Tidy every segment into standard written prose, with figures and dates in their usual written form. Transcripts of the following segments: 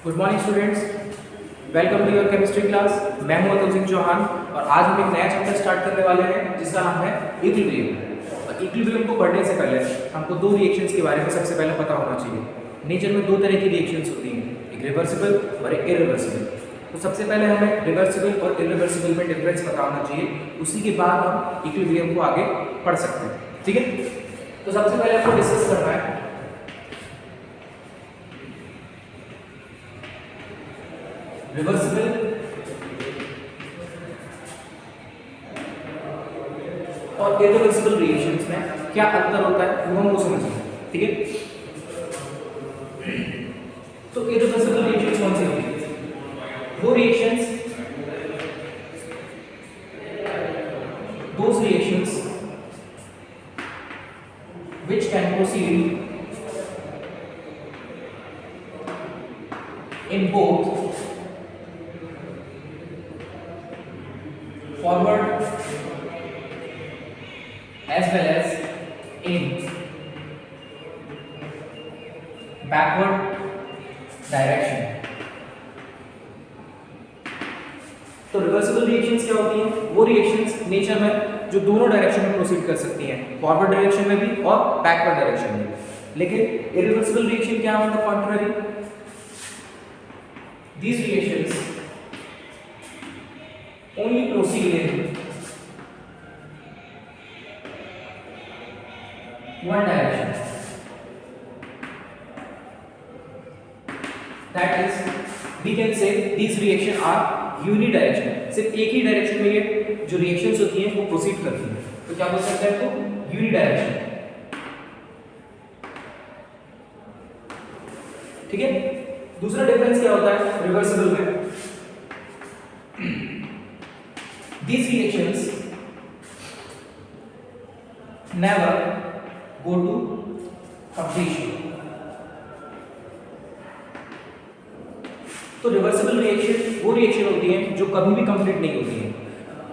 Good morning students, welcome to your chemistry class. मैं हूं अतुल सिंह चौहान और आज हम एक नया चैप्टर स्टार्ट करने वाले हैं जिसका नाम है इक्विलिब्रियम। और इक्विलिब्रियम को पढ़ने से पहले हमको दो रिएक्शंस के बारे में सबसे पहले पता होना चाहिए। नेचर में दो तरह की रिएक्शंस होती हैं, एक रिवर्सिबल और एक इरिवर्सिबल। तो सबसे पहले हमें रिवर्सिबल और इरिवर्सिबल में डिफरेंस पता होना चाहिए, उसी के बाद हम इक्विलिब्रियम को आगे पढ़ सकते हैं। ठीक है, तो सबसे पहले आपको डिस्कस करना है रिवर्सिबल और इरिवर्सिबल रिएक्शंस में क्या अंतर होता है वो हमको समझना है। ठीक है, तो इरिवर्सिबल रिएक्शंस कौन सी होती है? वो reactions, those reactions which can proceed in both forward as well as in backward direction। तो रिवर्सिबल रिएक्शंस क्या होती हैं? वो रिएक्शंस नेचर में जो दोनों डायरेक्शन में प्रोसीड कर सकती हैं, फॉरवर्ड डायरेक्शन में भी और बैकवर्ड डायरेक्शन में। लेकिन इरिवर्सिबल रिएक्शन क्या है? On the contrary, these reactions only proceed in one direction, that is we can say these reaction are unidirectional. सिर्फ एक ही डायरेक्शन में ये जो रिएक्शंस होती हैं वो प्रोसीड करती हैं, तो क्या बोल सकते हैं इसको? यूनिडायरेक्शनल। ठीक है, दूसरा डिफरेंस क्या होता है रिवर्सिबल में? These reactions never go to completion। तो रिवर्सिबल रिएक्शन वो रिएक्शन होती है जो कभी भी कंप्लीट नहीं होती है,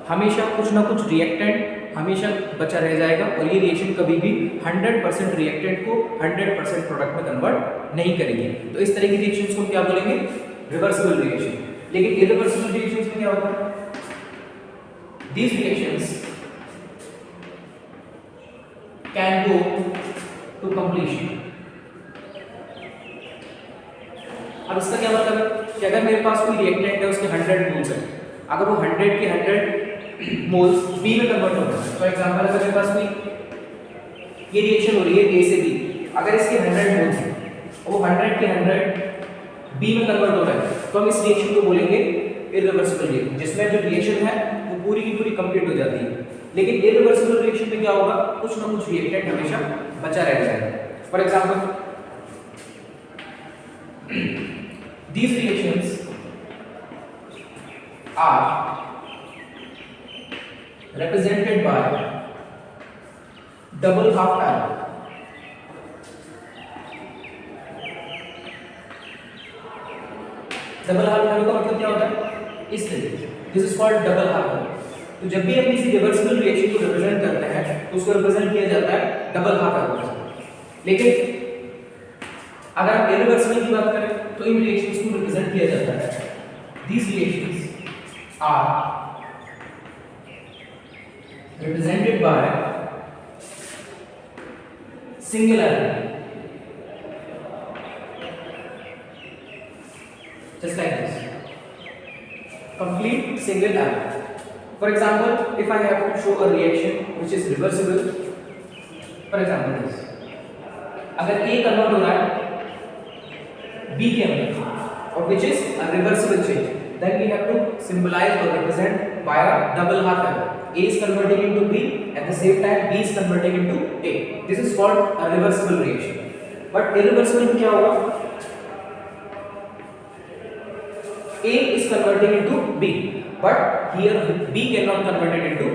हमेशा कुछ ना कुछ रिएक्टेंट हमेशा बचा रह जाएगा और ये रिएक्शन कभी भी 100% रिएक्टेंट को 100% प्रोडक्ट में कन्वर्ट नहीं करेगी। तो इस तरह की रिएक्शंस को क्या बोलेंगे? Reversible reaction. लेकिन इरिवर्सिबल रिएक्शंस में क्या होता है? These reactions can go to completion। अब इसका क्या मतलब है कि अगर मेरे पास कोई रिएक्टेंट है, उसके 100 मोल्स है, अगर वो 100 के 100 मोल्स बी में कन्वर्ट हो रहा है, फॉर एग्जांपल अगर मेरे पास कोई ये रिएक्शन हो रही है ए से बी, अगर इसके 100 मोल्स हैं और वो 100 के 100 बी में कन्वर्ट हो रहा है, तो हम इस रिएक्शन को बोलेंगे इरिवर्सिबल रिएक्शन, जिसमें जो रिएक्शन है वो पूरी की पूरी कंप्लीट हो जाती है। लेकिन इरिवर्सिबल रिएक्शन में क्या होगा? कुछ ना कुछ रिएक्टेंट हमेशा बचा रह जाएगा। For example these reactions are represented by double half arrow। Double half arrow का मतलब क्या होता है? इस तरीके से, this is called double half arrow. तो जब भी हम किसी रिवर्सिबल रिएक्शन को रिप्रेजेंट करते हैं तो उसको रिप्रेजेंट किया जाता है डबल हाफ एरो से। लेकिन अगर आप इरिवर्सिबल की बात करें तो इन रिएक्शंस को रिप्रेजेंट किया जाता है, these reactions are represented by single arrow, just like this, complete single arrow। For example, if I have to show a reaction which is reversible, for example this, अगर A convert हो रहा है B के अंदर और which is a reversible change, then we have to symbolize or represent by a double half arrow। A is converting into B, at the same time B is converting into A। This is called a reversible reaction। But irreversible में क्या होगा? A is converting into B, but here B cannot convert it into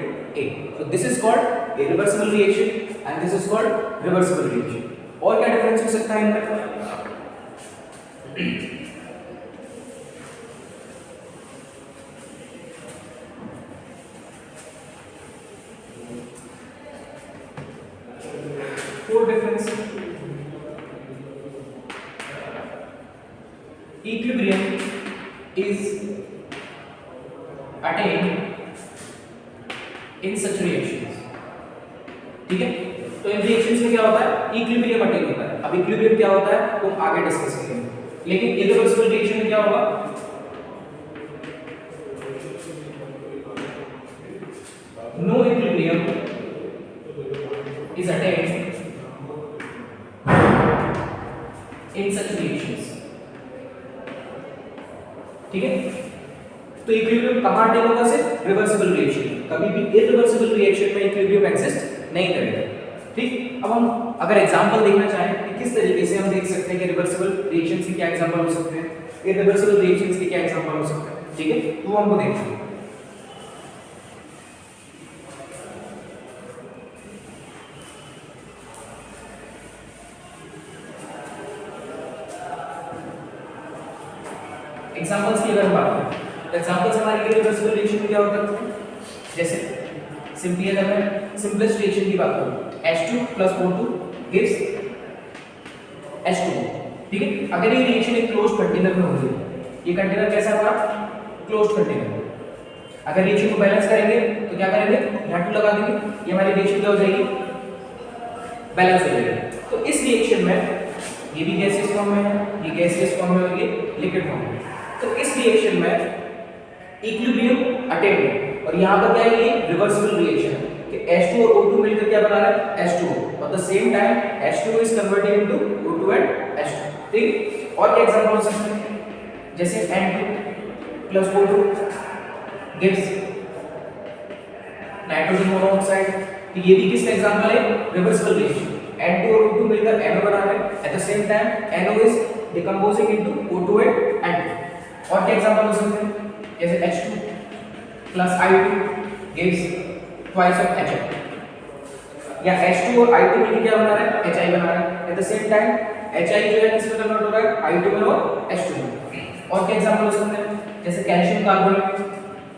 A। So this is called irreversible reaction and this is called reversible reaction। और क्या difference हो सकता है इनमें? Four difference equilibrium is attained in such reactions. ठीक है, तो इन reactions में क्या होता है, इक्विलिब्रियम अटेन होता है। अब इक्विलिब्रियम क्या होता है तो आगे डिस्कस करेंगे, लेकिन इरिवर्सिबल रिएक्शन में क्या होगा, no equilibrium is attained in such reactions. ठीक है, तो इक्विलिब्रियम कहां अटेन होगा, सिर्फ रिवर्सिबल रिएक्शन, कभी भी इरिवर्सिबल रिएक्शन में इक्विलिब्रियम एग्जिस्ट नहीं करेगा। ठीक, अब हम अगर एग्जांपल देखना चाहें कि किस तरीके से हम देख सकते हैं कि रिवर्सिबल रिएक्शंस के क्या एग्जांपल हो सकते हैं, इरिवर्सिबल रिएक्शंस के क्या एग्जांपल हो सकते हैं। ठीक है, तो वो हमको देखते हैं। एग्जांपल्स की अगर हम बात करें तो एग्जांपल्स हमारे लिए रिवर्सिबल रिएक्शन में क्या होता है, जैसे सिंपली अगर मैं सिंपलेस्ट रिएक्शन की बात करूं, H2 + O2 gives H2। ठीक है, अगर ये रिएक्शन एक क्लोज्ड कंटेनर में होगी, ये कंटेनर कैसा है हमारा, क्लोज्ड कंटेनर। अगर रिएक्शन को बैलेंस करेंगे तो क्या करेंगे, यहाँ 2 लगा देंगे, ये हमारी रिएक्शन क्या हो जाएगी, बैलेंस हो जाएगी। तो इस रिएक्शन में ये भी गैसियस फॉर्म में है, ये गैसियस फॉर्म में और ये लिक्विड फॉर्म में। तो इस रिएक्शन में इक्विलिब्रियम अटेन्ड है, और यहाँ पर क्या है, ये रिवर्सिबल रिएक्शन है कि H2 और O2 मिलकर क्या बना रहा है, H2, और the same time H2 is converted into O2 and H2। ठीक, और क्या एग्जांपल हो सकते हैं, जैसे N2 + O2 gives nitrogen monoxide. तो ये भी किसका एग्जांपल है, रिवर्सिबल रिएक्शन। N2 और O2 मिलकर NO बना रहे हैं, at the same time NO is decomposing into O2 and N2। और क्या एग्जांपल हो सकते हैं, जैसे H2 + I2 gives twice of HF, या H2 और I2 मिलकर क्या बना रहा है, HI बना रहा है, at the same time HI जो है किसमें कन्वर्ट हो रहा है, I2 में और H2 में। और क्या एग्जांपल हो सकते हैं, जैसे कैल्शियम कार्बोनेट,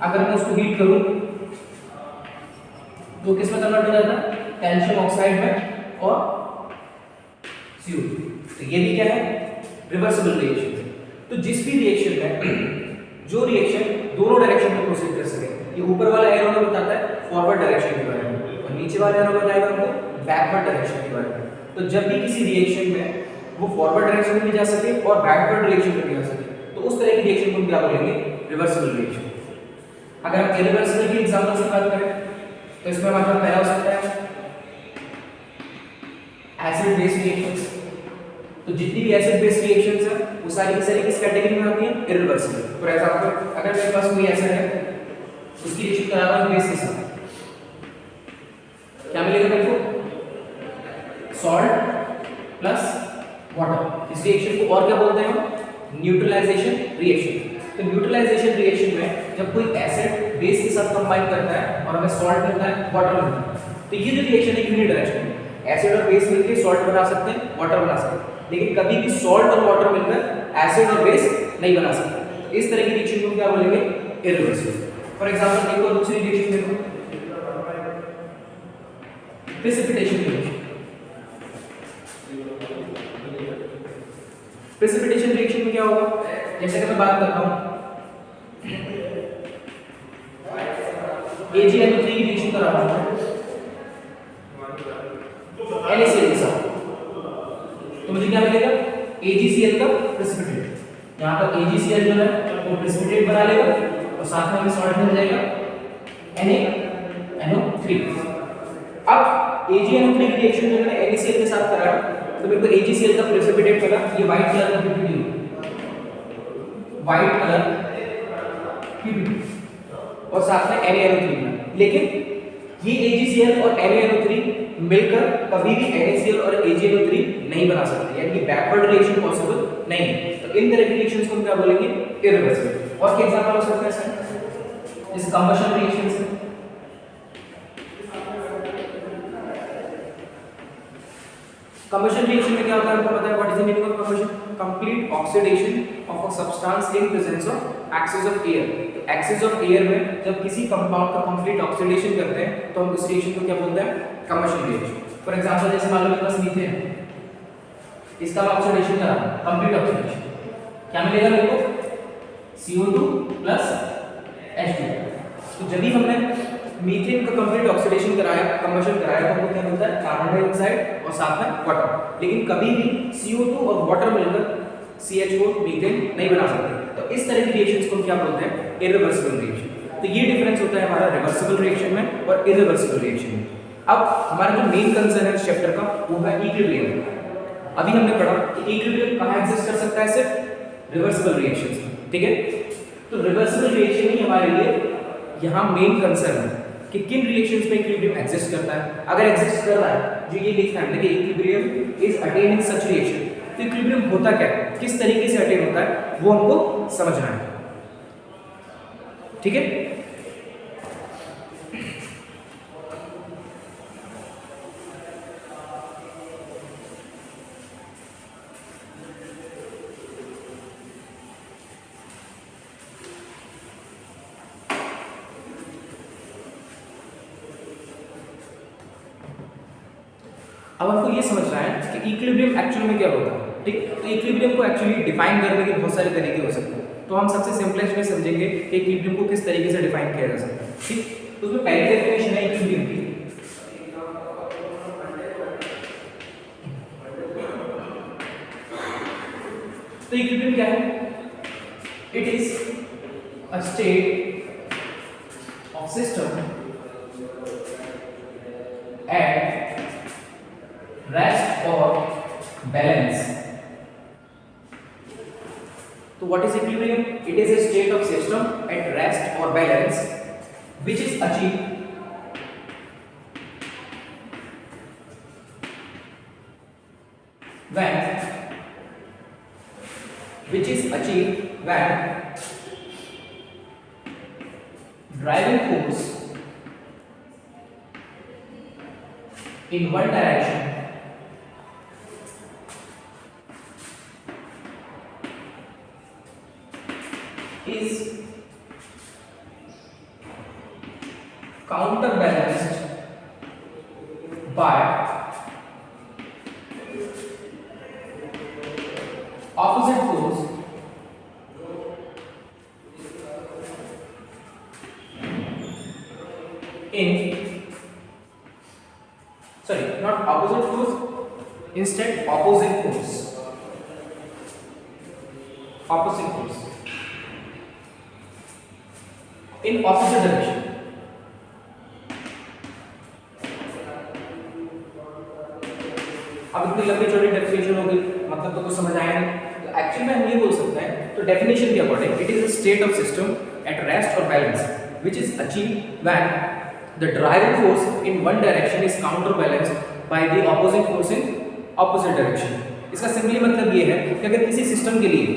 अगर मैं उसको हीट करूं तो किसमें कन्वर्ट हो जाता है, कैल्शियम ऑक्साइड में और CO। तो ये भी क्या है, रिवर्सिबल रिएक्शन। तो जिस भी रिएक्शन में जो रिएक्शन दोनों डायरेक्शन में प्रोसीड कर सके, ये ऊपर वाला एरो में बताता है फॉरवर्ड डायरेक्शन के बारे में, और नीचे वाला एरो बताएगा हमको बैकवर्ड डायरेक्शन के बारे में। तो जब भी किसी रिएक्शन में वो फॉरवर्ड डायरेक्शन में भी जा सके और बैकवर्ड डायरेक्शन में भी जा सके, तो उस तरह की रिएक्शन को हम क्या बोलेंगे, रिवर्सिबल रिएक्शन। अगर हम इरिवर्सिबल की एग्जांपल से बात करें तो इसमें हमारे पास पहला हो सकता है एसिड बेस रिएक्शंस। तो जितनी भी एसिड बेस रिएक्शंस है वो सारी की सारी किस कैटेगरी में आती है, इरिवर्सिबल। फॉर एग्जांपल अगर मेरे पास कोई एसिड है, उसकी रिएक्शन करा रहा हूं बेस के साथ, क्या मिलेगा मेरे को, सॉल्ट प्लस वाटर। इस रिएक्शन को और क्या बोलते हैं हम, न्यूट्रलाइजेशन रिएक्शन। तो न्यूट्रलाइजेशन रिएक्शन में जब कोई एसिड बेस के साथ कंबाइन करता है और हमें सॉल्ट मिलता है, वाटर मिलता है, तो ये जो रिएक्शन है यूनिडायरेक्शनल है, एसिड और बेस मिलकर सॉल्ट बना सकते हैं, वाटर बना सकते हैं, लेकिन कभी भी सॉल्ट और वाटर मिलकर एसिड और बेस नहीं बना सकते। इस तरह की रिएक्शन को क्या बोलेंगे, इरिवर्सिबल। फॉर एग्जांपल एक और दूसरी रिएक्शन देखो, प्रेसिपिटेशन रिएक्शन। प्रेसिपिटेशन रिएक्शन में क्या होगा, जैसे कि मैं बात करता हूं AgNO3 की रिएक्शन कर रहा हूं NaCl के साथ, तो मुझे क्या मिलेगा, AgCl का प्रेसिपिटेट। यहाँ पर AgCl जो है वो प्रेसिपिटेट बना लेगा और साथ में हमें सॉल्ट मिल जाएगा NaNO3। अब AgNO3 की रिएक्शन जो मैंने NaCl के साथ करा तो मेरे को AgCl का प्रेसिपिटेट मिला, ये व्हाइट कलर का PPT, व्हाइट कलर PPT, और साथ में NaNO3। लेकिन ये AgCl और NaNO3 मिलकर कभी भी NaCl और AgNO3 नहीं बना सकते, यानी कि बैकवर्ड रिएक्शन पॉसिबल नहीं है। तो इन तरह की रिएक्शंस को हम क्या बोलेंगे, इरिवर्सिबल। और क्या एग्जांपल हो सकता है इसमें, जैसे कंबशन रिएक्शंस है। कंबशन रिएक्शन में क्या होता है, आपको पता है, what is the meaning of combustion, complete oxidation of a substance in presence of excess of air. तो एक्सेस ऑफ एयर में जब किसी कंपाउंड का कंप्लीट ऑक्सीडेशन करते हैं तो हम उस रिएक्शन को क्या बोलते हैं, कंबशन रिएक्शन। फॉर एग्जांपल जैसे मान लो मेरे पास मीथेन है, इसका मैं ऑक्सीडेशन करा, कंप्लीट ऑक्सीडेशन, क्या मिलेगा मेरे को? CO2 plus H2। तो जब भी हमने मीथेन का कंप्लीट ऑक्सीडेशन कराया, कंबशन कराया, तो हमको क्या मिलता है? कार्बन डाइऑक्साइड और साथ में वाटर। लेकिन कभी भी CO2 और वाटर मिलकर CH4 मीथेन नहीं बना सकते। तो इस तरह की रिएक्शंस को हम क्या बोलते हैं? Irreversible reaction. तो ये डिफरेंस होता है हमारा रिवर्सिबल रिएक्शन में और इरिवर्सिबल रिएक्शन में। अब हमारा जो मेन कंसर्न है इस चैप्टर का वो है इक्विलिब्रियम। अभी हमने पढ़ा कि इक्विलिब्रियम कहाँ एग्जिस्ट कर सकता है? सिर्फ रिवर्सिबल रिएक्शंस में, ठीक है? तो रिवर्सिबल रिएक्शन ही हमारे लिए यहाँ मेन कंसर्न है कि किन रिएक्शंस में इक्विलिब्रियम एग्जिस्ट करता है। अगर एग्जिस्ट कर रहा है, जो ये लिखा है कि equilibrium is attained in such reaction, तो इक्विलिब्रियम होता क्या है, किस तरीके से अटेन होता है, वो हमको समझना है, ठीक है? अब आपको ये समझना है कि इक्विलिब्रियम एक्चुअली में क्या होता है, ठीक? तो इक्विलिब्रियम को एक्चुअली डिफाइन करने के बहुत सारे तरीके हो सकते हैं। तो हम सबसे सिंपलेस्ट में समझेंगे कि इक्विलिब्रियम को किस तरीके से डिफाइन किया जा सकता है, ठीक? तो उसमें पहली डेफिनेशन है इक्विलिब्रियम की। तो इक्विलिब्रियम क्या है? It is a state of system at rest और बैलेंस। तो what is equilibrium? It is a state of system at rest or balance which is achieved when driving force in one direction is counterbalanced by opposite force not opposite force, instead opposite force in opposite direction। अब इतनी लंबी चौड़ी definition हो गई, मतलब तो कुछ समझ आया नहीं। तो एक्चुअली में हम ये बोल सकते हैं, तो डेफिनेशन के according it is a state of system at rest और balance which is achieved when the driving force in one direction is counterbalanced by the opposite force in opposite direction. इसका simply मतलब ये है कि अगर किसी system के लिए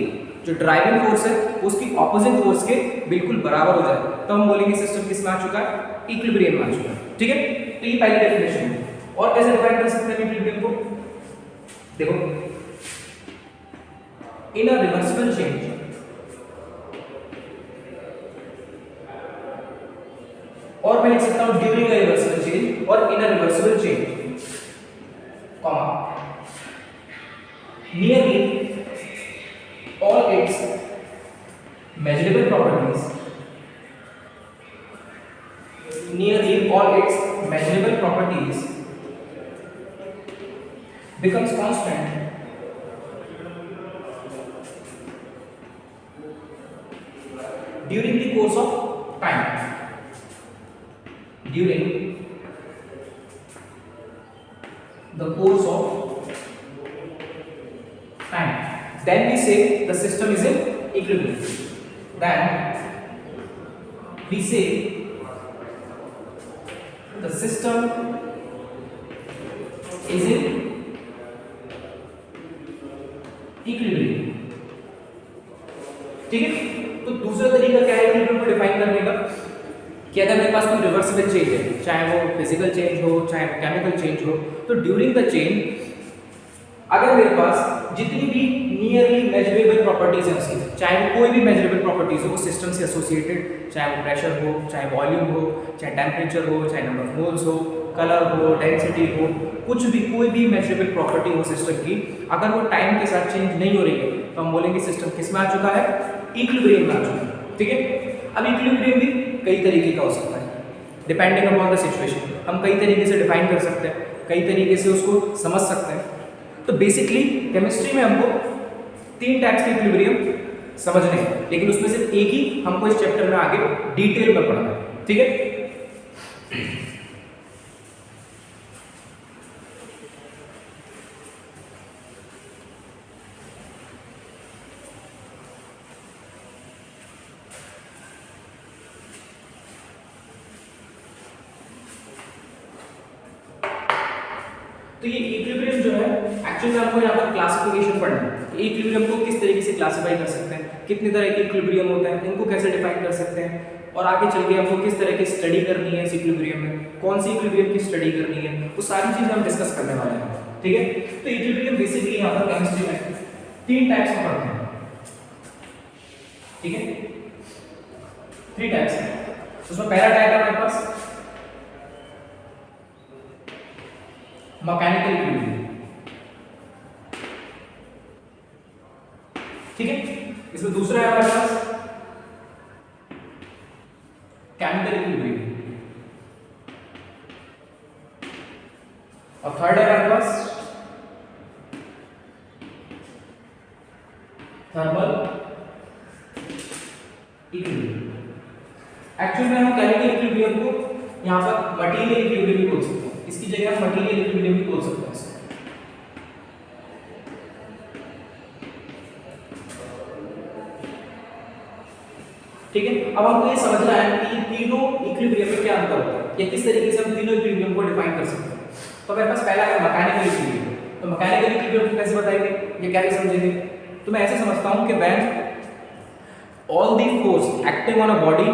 जो ड्राइविंग फोर्स है उसकी ऑपोजिट फोर्स के बिल्कुल बराबर हो जाए तो हम बोलेंगे सिस्टम किस में आ चुका है, इक्विलिब्रियम में आ चुका है, ठीक है? तो ये पहली डेफिनेशन है। और कैसे डिफाइन कर सकते हैं इक्विलिब्रियम को? देखो, इन अ रिवर्सिबल चेंज और मैं लिख सकता हूं ड्यूरिंग अ रिवर्सिबल चेंज और in a reversible change, comma, nearly all its measurable properties becomes constant during the course of time, then we say the system is in equilibrium, the system is in equilibrium, ठीक है? तो दूसरा तरीका क्या है equilibrium को define करने का, कि अगर मेरे पास कोई रिवर्सिबल चेंज है, चाहे वो फिजिकल चेंज हो चाहे केमिकल चेंज हो, तो ड्यूरिंग द चेंज अगर मेरे पास जितनी भी नियरली मेजरेबल प्रॉपर्टीज है उसकी, चाहे वो कोई भी मेजरेबल प्रॉपर्टीज हो, वो सिस्टम से एसोसिएटेड, चाहे वो प्रेशर हो, चाहे वॉल्यूम हो, चाहे टेम्परेचर हो, चाहे नंबर ऑफ मोल्स हो, कलर हो, डेंसिटी हो, कुछ भी कोई भी मेजरेबल प्रॉपर्टी हो सिस्टम की, अगर वो टाइम के साथ चेंज नहीं हो रही है तो हम बोलेंगे सिस्टम किस में आ चुका है, इक्विलिब्रियम में आ चुका है। ठीक है, अब इक्विलिब्रियम भी कई तरीके का हो सकता है, डिपेंडिंग अपॉन द सिचुएशन। हम कई तरीके से डिफाइन कर सकते हैं, कई तरीके से उसको समझ सकते हैं। तो बेसिकली केमिस्ट्री में हमको 3 टाइप्स के इक्विलिब्रियम समझने हैं, लेकिन उसमें से एक ही हमको इस चैप्टर में आगे डिटेल में पढ़ना है। ठीक है, तो ये इक्विलिब्रियम जो है एक्चुअली में हमको यहाँ पर क्लासिफिकेशन पढ़ना है। इक्विलिब्रियम को किस तरीके से क्लासिफाई कर सकते हैं, कितने तरह के इक्विलिब्रियम होते हैं, इनको कैसे डिफाइन कर सकते हैं, और आगे चल के हमको किस तरह की स्टडी करनी है इस इक्विलिब्रियम में, कौन सी इक्विलिब्रियम की स्टडी करनी है, वो सारी चीजें हम डिस्कस करने वाले हैं। ठीक है, तो इक्विलिब्रियम बेसिकली यहाँ पर केमिस्ट्री में 3 टाइप्स में पढ़ते हैं। ठीक है, 3 टाइप्स है। उसमें पहला टाइप है हमारे पास मैकेनिकल इक्विलिब्रियम। ठीक है, इसमें दूसरा है हमारे पास केमिकल इक्विलिब्रियम, और थर्ड है हमारे पास थर्मल इक्विलिब्रियम। एक्चुअली में हम केमिकल इक्विलिब्रियम को यहाँ पर मटेरियल इक्विलिब्रियम भी बोल सकते हैं, इसकी जगह हम मटेरियल इक्विलिब्रियम भी बोल सकते हैं। ठीक है, अब हमको ये समझना है कि तीनों इक्विलिब्रियम में क्या अंतर होता है, या किस तरीके से हम तीनों इक्विलिब्रियम को डिफाइन कर सकते हैं। तो मेरे पास पहला है मैकेनिकल इक्विलिब्रियम। तो मैकेनिकल इक्विलिब्रियम कैसे बताएंगे, ये कैसे समझेंगे? तो मैं ऐसे समझता हूं कि when all the force acting on a body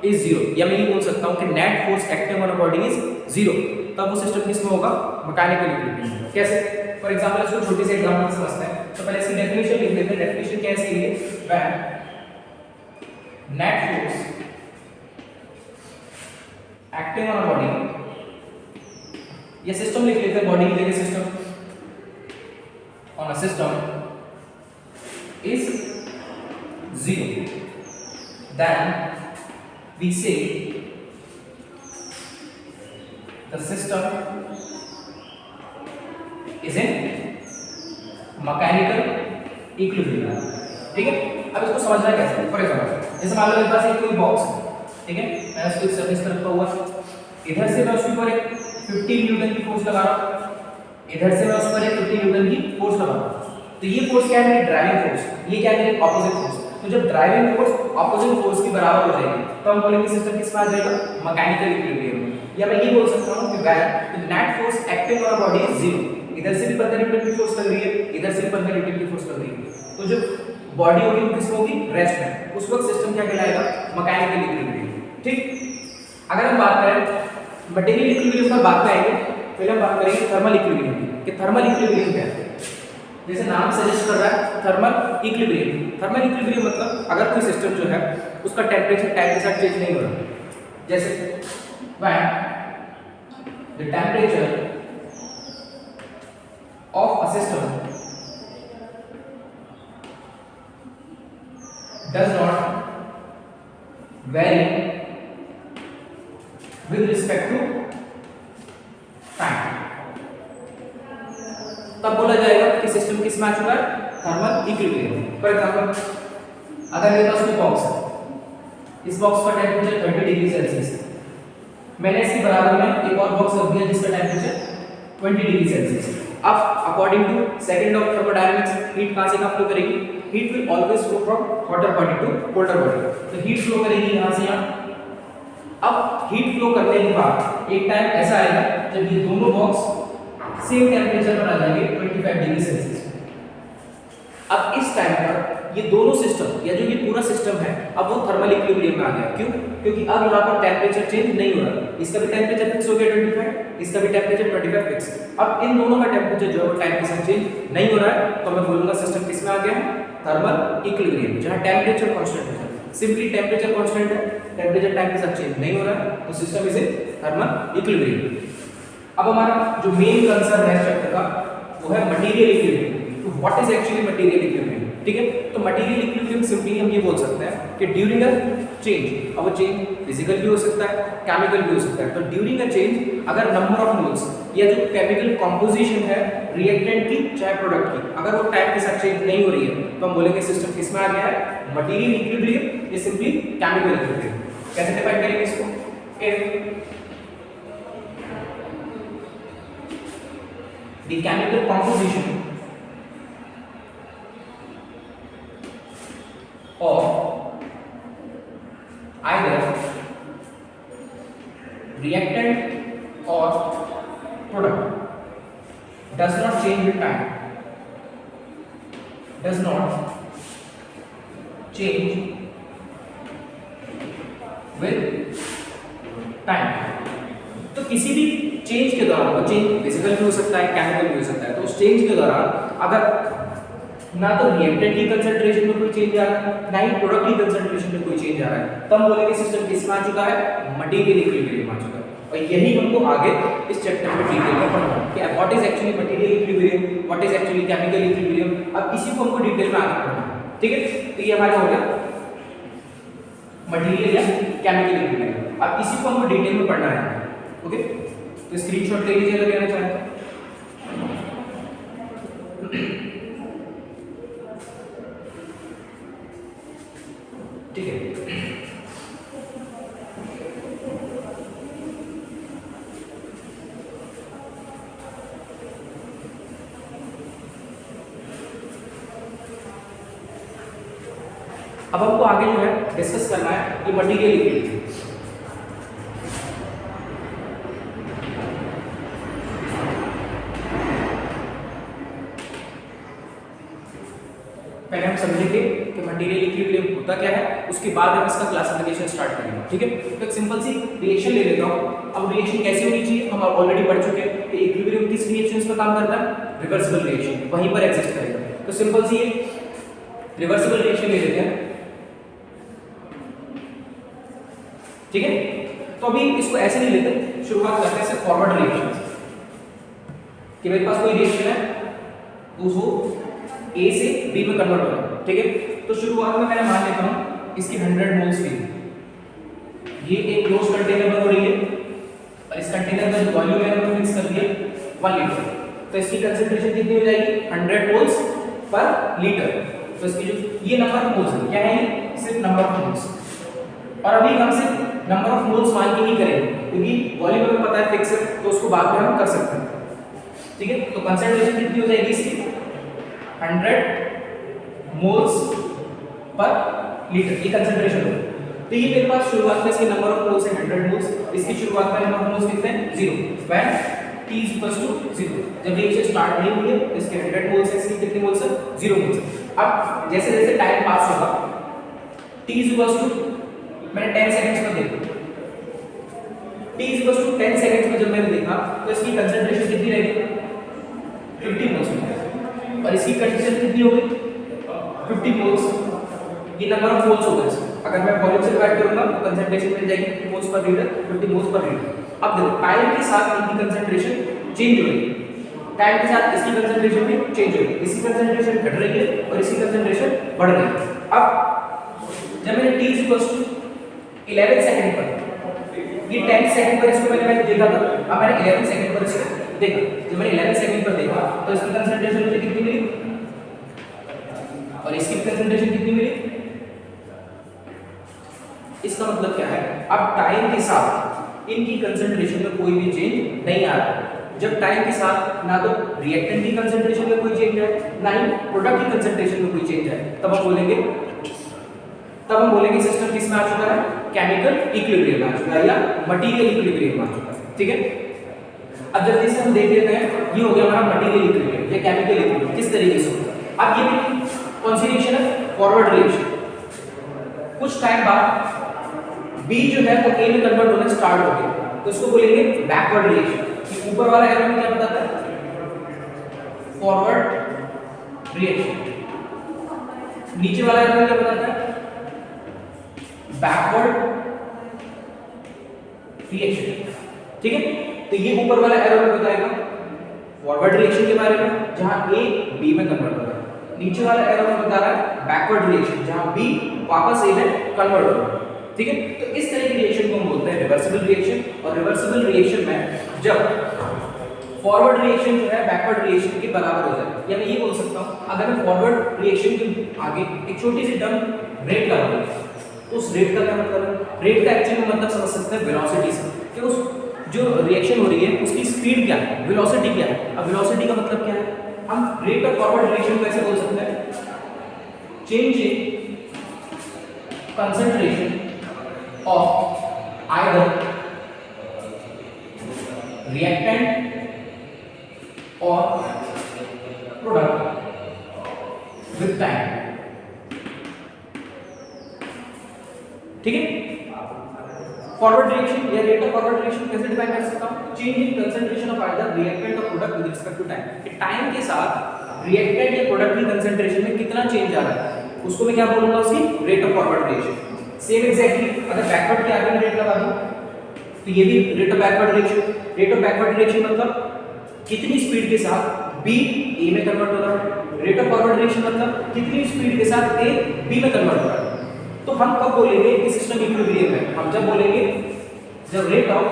is zero, या मैं ये बोल सकता हूं कि net force acting on a body is zero, तब वो सिस्टम किसमें होगा, मैकेनिकल इक्विलिब्रियम। कैसे? फॉर एग्जांपल इसको छोटी सी एग्जांपल समझते हैं। तो पहले इसकी डेफिनेशन लिख लेते हैं। डेफिनेशन क्या है इसकी? When net force acting on a body, ये सिस्टम लिख लेते हैं, बॉडी की जगह system, on a system is zero, then we say the system is in mechanical equilibrium। ठीक है, अब इसको समझना कैसे? फॉर एग्जांपल जैसे मान लो मेरे पास एक कोई बॉक्स है, ठीक है, मैंने इसको इस सरफेस पर रखा हुआ है, इधर से मैं उसके ऊपर एक 15 न्यूटन की फोर्स लगा रहा हूं, इधर से मैं उस पर एक 50 न्यूटन की फोर्स लगा रहा हूं। तो ये फोर्स क्या है, मेरी ड्राइविंग फोर्स, ये क्या है, मेरी ऑपोजिट फोर्स। तो जब ड्राइविंग फोर्स ऑपोजिट फोर्स की बराबर हो जाएगी तो हम बोलेंगे सिस्टम किस में आ जाएगा, मैकेनिकल इक्विलिब्रियम में। या मैं ये बोल सकता हूं कि when net force acting on a body is zero, इधर से भी 15 न्यूटन की फोर्स लग रही है, इधर से भी 15 न्यूटन की फोर्स लग रही है, तो जो बॉडी होगी वो किसमें होगी, रेस्ट में। उस वक्त सिस्टम क्या कहलाएगा, मैकेनिकल इक्विलिब्रियम। ठीक, अगर हम बात करें मटेरियल इक्विलिब्रियम पर बात करेंगे, पहले हम बात करेंगे थर्मल इक्विलिब्रियम की, कि थर्मल इक्विलिब्रियम क्या है। जैसे नाम सजेस्ट कर रहा है थर्मल इक्विलिब्रियम। थर्मल इक्विलिब्रियम मतलब अगर कोई सिस्टम जो है उसका टेंपरेचर टाइम के साथ चेंज नहीं हो रहा, जैसे when the temperature of a system does not vary with respect to time, तब बोला जाएगा कि सिस्टम किस में आ चुका है, थर्मल इक्विलिब्रियम। फॉर एग्जांपल अगर मेरे पास कोई बॉक्स है, इस बॉक्स का टेंपरेचर 30 डिग्री सेल्सियस है, मैंने इसके बराबर में एक और बॉक्स रख दिया जिसका टेंपरेचर 20 डिग्री सेल्सियस है। अब according to second law of thermodynamics, heat कहां से कहां फ्लो करेगी, heat will always flow from hotter body to colder body. तो हीट फ्लो करेगी यहां से यहां। अब हीट फ्लो करने के बाद एक टाइम ऐसा आएगा जब ये दोनों बॉक्स सेम टेंपरेचर पर आ जाएंगे 25 डिग्री सेल्सियस। अब इस टाइम पर ये दोनों सिस्टम या जो ये पूरा सिस्टम है अब वो थर्मल इक्विलिब्रियम में आ गया। क्यों? क्योंकि अब यहाँ पर टेंपरेचर चेंज नहीं हो रहा, इसका भी टेंपरेचर फिक्स हो गया 25, इसका भी टेंपरेचर 25 फिक्स। अब इन दोनों का टेंपरेचर जो है टाइम के साथ चेंज नहीं हो रहा है, तो मैं बोलूंगा सिस्टम किस में आ गया, थर्मल इक्विलिब्रियम, जहां टेंपरेचर कांस्टेंट है। सिंपली टेंपरेचर कांस्टेंट है, टेंपरेचर टाइम के साथ चेंज नहीं हो रहा है, तो system is in thermal equilibrium. अब हमारा जो मेन कंसर्न है इस चैप्टर का वो है मटेरियल इक्विलिब्रियम। तो what is actually material equilibrium? ठीक है। तो मटेरियल इक्विलिब्रियम सिंपली हम ये बोल सकते हैं कि ड्यूरिंग अ चेंज, अब वो चेंज फिजिकल भी हो सकता है, केमिकल भी हो सकता है। तो ड्यूरिंग अ चेंज अगर नंबर ऑफ मोल्स या जो केमिकल कॉम्पोजिशन है रिएक्टेंट की चाहे प्रोडक्ट की, अगर वो टाइम के साथ चेंज नहीं हो रही है तो हम बोलेंगे सिस्टम किसमें आ गया है, मटेरियल इक्विलिब्रियम या सिंपली केमिकल इक्विलिब्रियम। कैसे डिफाइन करेंगे इसको, the chemical composition of either reactant or product does not change with time, does not change with time। तो किसी भी चेंज के दौरान, वो चेंज फिजिकल भी हो सकता है, केमिकल भी हो सकता है, तो उस चेंज के दौरान अगर ना तो रिएक्टेंट की कंसंट्रेशन में कोई चेंज आ रहा है, ना ही प्रोडक्ट की कंसंट्रेशन में कोई चेंज आ रहा है, तब बोलेंगे सिस्टम किसमें आ चुका है, मटेरियल इक्विलिब्रियम आ चुका है। और यही हमको आगे इस चैप्टर में डिटेल में पढ़ना है कि what is actually material equilibrium, what is actually chemical equilibrium. अब इसी को हमको डिटेल में आगे पढ़ना है, ठीक है। तो ये हमारा हो गया मटेरियल या केमिकल इक्विलिब्रियम। अब इसी को हमको डिटेल में पढ़ना है, ओके। तो स्क्रीनशॉट ले लीजिए अगर लेना चाहें तो। ठीक है, अब हमको आगे जो है डिस्कस करना है कि मटेरियल इक्विलिब्रियम। पहले हम समझेंगे कि मटेरियल इक्विलिब्रियम होता क्या है, उसके बाद हम इसका क्लासिफिकेशन स्टार्ट करेंगे, ठीक है। तो एक सिंपल सी रिएक्शन ले लेता हूं। अब रिएक्शन कैसे होनी चाहिए हम ऑलरेडी पढ़ चुके हैं कि इक्विलिब्रियम किस रिएक्शंस पे काम करता है, रिवर्सिबल रिएक्शन, वहीं पर एग्जिस्ट करेगा। तो सिंपल सी रिवर्सिबल रिएक्शन ले लेते हैं, ठीक है। तो अभी इसको ऐसे नहीं लेते, शुरुआत करते हैं फॉरवर्ड रिएक्शन कि मेरे पास कोई रिएक्शन है तो वो A से B में कन्वर्ट हो रहा है, ठीक है। तो शुरुआत में मैंने मान लेता हूं इसकी 100 मोल्स थी, ये एक क्लोज कंटेनर में हो रही है और इस कंटेनर का जो वॉल्यूम है वो फिक्स कर दिया 1 लीटर। तो इसकी कंसंट्रेशन कितनी हो जाएगी, 100 मोल्स पर लीटर। तो इसकी जो ये नंबर ऑफ मोल्स है, क्या है ये, सिर्फ नंबर ऑफ मोल्स। और अभी हम सिर्फ नंबर ऑफ मोल्स मान के ही करेंगे क्योंकि वॉल्यूम हमें पता है फिक्स है, तो उसको बाद में हम कर सकते हैं, ठीक है। तो कंसंट्रेशन कितनी हो जाएगी इसकी, 100 मोल्स पर लीटर, ये कंसंट्रेशन होगा। तो ये मेरे पास शुरुआत में इसके नंबर ऑफ मोल्स है 100 मोल्स, इसकी शुरुआत में नंबर ऑफ मोल्स कितने हैं, 0, व्हेन t = 0। जब रिएक्शन स्टार्ट नहीं हुई है तो इसके 100 मोल्स है, इसकी कितने मोल्स है, 0 मोल्स है। अब जैसे जैसे टाइम पास होगा t = मैंने 10 सेकंड्स में देखा, t = 10 सेकंड्स में जब मैंने देखा तो इसकी कंसंट्रेशन कितनी रहेगी, 50 मोल्स में, और इसकी कंडीशन कितनी होगी, 50 मोल्स। ये नंबर ऑफ मोल्स होगा इसका, अगर मैं वॉल्यूम से डिवाइड करूंगा तो कंसंट्रेशन मिल जाएगी 50 moles per litre, 50 moles per litre. अब देखो टाइम के साथ इनकी कंसंट्रेशन चेंज हो रही है, टाइम के साथ इसकी कंसंट्रेशन भी चेंज हो रही है, इसकी कंसंट्रेशन घट रही है और इसकी कंसंट्रेशन बढ़ रही है। अब जब मैंने t = 11 सेकंड पर, ये 10 सेकंड पर इसको मैंने देखा था, अब मैंने 11 सेकंड पर इसको देखा, जब मैंने 11 सेकंड पर देखा तो इसकी कंसंट्रेशन मुझे कितनी मिली और इसकी कंसंट्रेशन कितनी मिली। इसका मतलब क्या है, अब टाइम के साथ इनकी कंसंट्रेशन में कोई भी चेंज नहीं आ रहा। जब टाइम के साथ ना तो रिएक्टेंट की कंसंट्रेशन में कोई चेंज है, ना ही प्रोडक्ट की कंसंट्रेशन में कोई चेंज है, तब हम बोलेंगे सिस्टम किसमें आ चुका है, केमिकल इक्विलिब्रियम आ चुका है या मटेरियल इक्विलिब्रियम आ चुका है, ठीक है। अब जल्दी से हम देख लेते हैं, ये हो गया हमारा मटेरियल इक्विलिब्रियम या केमिकल इक्विलिब्रियम किस तरीके से होता है। अब ये भी कौन सी रिएक्शन है, फॉरवर्ड रिएक्शन। कुछ टाइम बाद B जो है वो A में कन्वर्ट होना स्टार्ट हो गया, तो इसको बोलेंगे बैकवर्ड रिएक्शन। ये ऊपर वाला एरो में क्या बताता है, फॉरवर्ड रिएक्शन, नीचे वाला एरो में क्या बताता है, बैकवर्ड रिएक्शन, ठीक है। तो ये ऊपर वाला एरो में बताएगा फॉरवर्ड रिएक्शन के बारे में, जहां A B में कन्वर्ट हो रहा है, नीचे वाला एरो में बता रहा है बैकवर्ड रिएक्शन, जहां B वापस A में कन्वर्ट हो रहा है। ठीक है, तो इस तरह की रिएक्शन को हम बोलते हैं रिवर्सिबल रिएक्शन। और रिवर्सिबल रिएक्शन में जब फॉरवर्ड रिएक्शन जो है बैकवर्ड रिएक्शन के बराबर हो जाए, या मैं ये बोल सकता हूं अगर मैं फॉरवर्ड रिएक्शन के आगे एक छोटी सी टर्म रेट लगा दूं, तो उस रेट का क्या मतलब है? रेट का एक्चुअली मतलब समझ सकते हैं वेलोसिटी से, कि उस जो रिएक्शन हो रही है उसकी स्पीड क्या है, वेलोसिटी क्या है। अब वेलोसिटी का मतलब क्या है? हम रेट ऑफ फॉरवर्ड रिएक्शन को ऐसे बोल सकते हैं change in concentration of either reactant और प्रोडक्ट विद टाइम। ठीक है, फॉरवर्ड रिएक्शन या रेट ऑफ फॉरवर्ड रिएक्शन कैसे डिफाइन कर सकता हूं? Change in concentration of either reactant और product with respect to time. Time के साथ रिएक्टेंट या प्रोडक्ट की कंसंट्रेशन में कितना चेंज आ रहा है, उसको मैं क्या बोलूंगा? उसकी rate of forward reaction. Same exactly अगर बैकवर्ड के आगे में रेट लगा दूं, तो ये भी rate of backward reaction. Rate of backward reaction मतलब कितनी स्पीड के साथ B A में कन्वर्ट हो रहा है। रेट ऑफ फॉरवर्ड रिएक्शन मतलब कितनी स्पीड के साथ A B में कन्वर्ट हो रहा है। तो हम कब बोलेंगे कि सिस्टम इक्विलिब्रियम है? हम जब बोलेंगे जब रेट ऑफ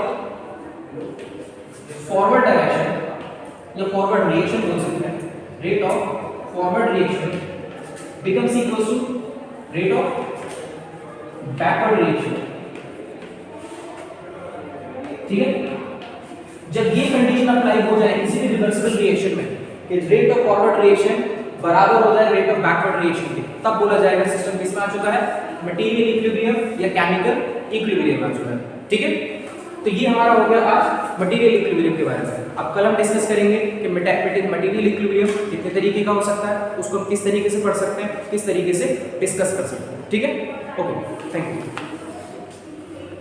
फॉरवर्ड डायरेक्शन या फॉरवर्ड रिएक्शन बोल सकते हैं, rate of forward reaction becomes equal to rate of backward reaction। ठीक है, जब ये कंडीशन अप्लाई हो जाए किसी भी रिवर्सिबल रिएक्शन में कि रेट ऑफ फॉरवर्ड रिएक्शन बराबर हो जाए रेट ऑफ बैकवर्ड रिएक्शन के, तब बोला जाएगा सिस्टम किसमें आ चुका है? मटेरियल इक्विलिब्रियम या केमिकल इक्विलिब्रियम आ चुका है। ठीक है, तो ये हमारा हो गया आज मटेरियल इक्विलिब्रियम के बारे में। अब कल हम डिस्कस करेंगे कि मटेरियल इक्विलिब्रियम कितने तरीके का हो सकता है, उसको हम किस तरीके से पढ़ सकते हैं, किस तरीके से डिस्कस कर सकते हैं। ठीक है, ओके, थैंक यू।